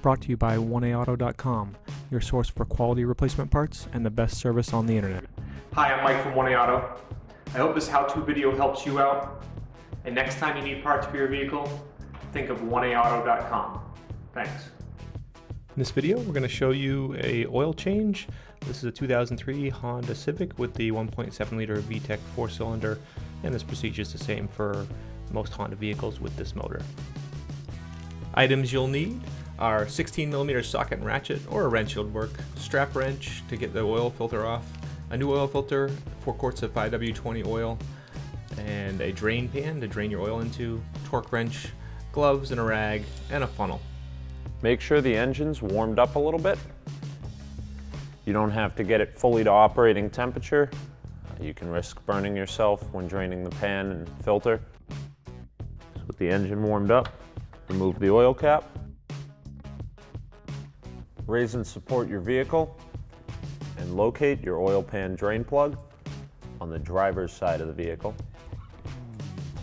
brought to you by 1AAuto.com, your source for quality replacement parts and the best service on the internet. Hi, I'm Mike from 1AAuto. I hope this how-to video helps you out. And next time you need parts for your vehicle, think of 1AAuto.com. Thanks. In this video, we're going to show you a oil change. This is a 2003 Honda Civic with the 1.7 liter VTEC 4-cylinder, and this procedure is the same for most Honda vehicles with this motor. Items you'll need are 16mm socket and ratchet, or a wrench will work, strap wrench to get the oil filter off, a new oil filter, 4 quarts of 5W20 oil, and a drain pan to drain your oil into, torque wrench, gloves and a rag, and a funnel. Make sure the engine's warmed up a little bit. You don't have to get it fully to operating temperature. You can risk burning yourself when draining the pan and filter. So with the engine warmed up, remove the oil cap. Raise and support your vehicle and locate your oil pan drain plug on the driver's side of the vehicle.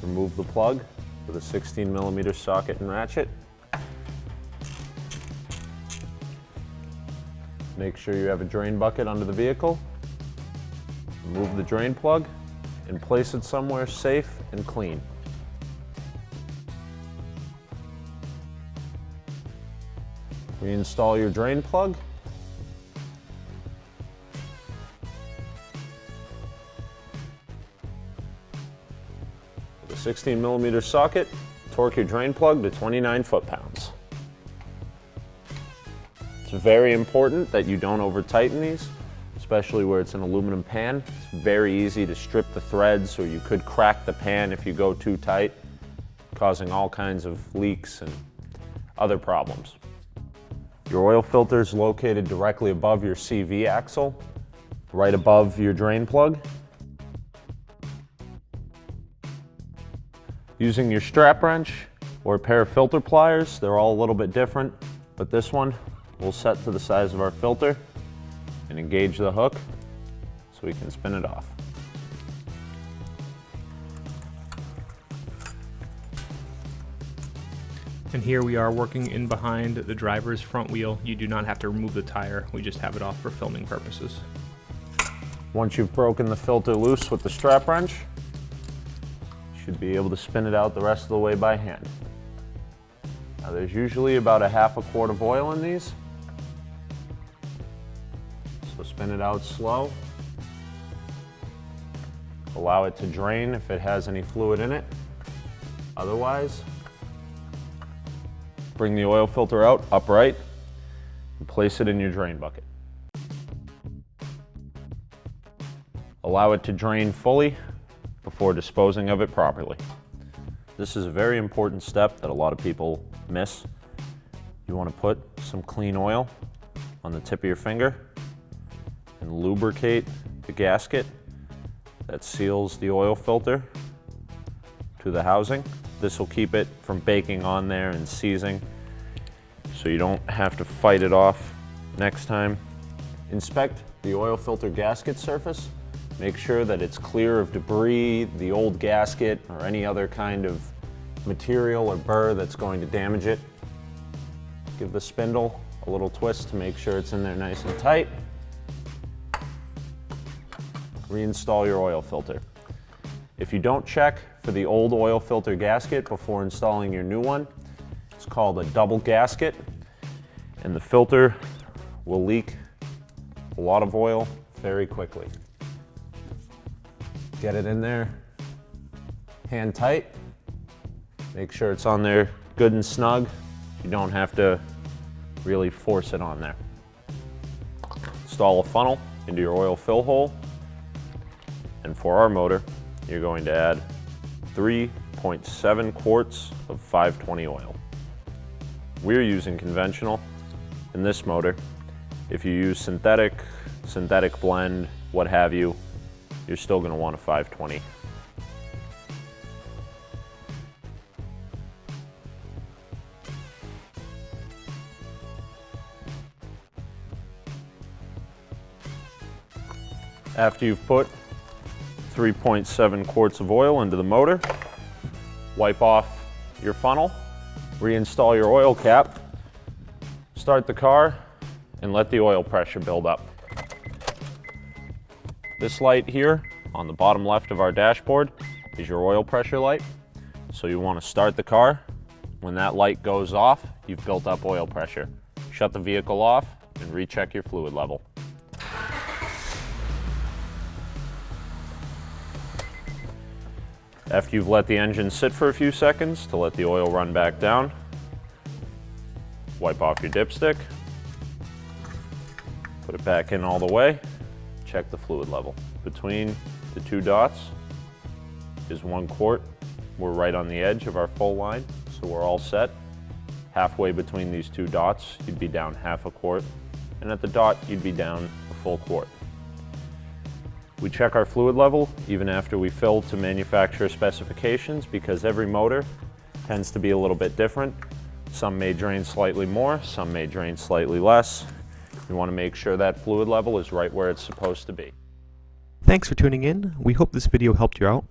Remove the plug with a 16mm socket and ratchet. Make sure you have a drain bucket under the vehicle. Remove the drain plug and place it somewhere safe and clean. Reinstall your drain plug. With a 16mm socket, torque your drain plug to 29 foot-pounds. It's very important that you don't over-tighten these, especially where it's an aluminum pan. It's very easy to strip the threads, or you could crack the pan if you go too tight, causing all kinds of leaks and other problems. Your oil filter is located directly above your CV axle, right above your drain plug. Using your strap wrench or a pair of filter pliers, they're all a little bit different, but this one will set to the size of our filter and engage the hook so we can spin it off. And here we are working in behind the driver's front wheel. You do not have to remove the tire, we just have it off for filming purposes. Once you've broken the filter loose with the strap wrench, you should be able to spin it out the rest of the way by hand. Now there's usually about a half a quart of oil in these, so spin it out slow. Allow it to drain if it has any fluid in it. Otherwise, bring the oil filter out upright and place it in your drain bucket. Allow it to drain fully before disposing of it properly. This is a very important step that a lot of people miss. You want to put some clean oil on the tip of your finger and lubricate the gasket that seals the oil filter to the housing. This will keep it from baking on there and seizing, so you don't have to fight it off next time. Inspect the oil filter gasket surface. Make sure that it's clear of debris, the old gasket, or any other kind of material or burr that's going to damage it. Give the spindle a little twist to make sure it's in there nice and tight. Reinstall your oil filter. If you don't check for the old oil filter gasket before installing your new one, it's called a double gasket, and the filter will leak a lot of oil very quickly. Get it in there, hand tight. Make sure it's on there good and snug. You don't have to really force it on there. Install a funnel into your oil fill hole, and for our motor, you're going to add 3.7 quarts of 520 oil. We're using conventional in this motor. If you use synthetic blend, what have you, you're still going to want a 520. After you've put 3.7 quarts of oil into the motor, wipe off your funnel, reinstall your oil cap, Start the car and let the oil pressure build up. This light here on the bottom left of our dashboard is your oil pressure light. So you want to start the car. When that light goes off, you've built up oil pressure. Shut the vehicle off and recheck your fluid level. After you've let the engine sit for a few seconds to let the oil run back down, wipe off your dipstick, put it back in all the way, check the fluid level. Between the two dots is 1 quart. We're right on the edge of our full line, so we're all set. Halfway between these two dots, you'd be down half a quart, and at the dot, you'd be down a full quart. We check our fluid level even after we fill to manufacturer specifications because every motor tends to be a little bit different. Some may drain slightly more, some may drain slightly less. You want to make sure that fluid level is right where it's supposed to be. Thanks for tuning in. We hope this video helped you out.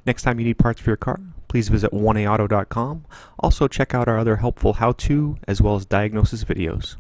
Next time you need parts for your car, please visit 1aauto.com. Also check out our other helpful how-to as well as diagnosis videos.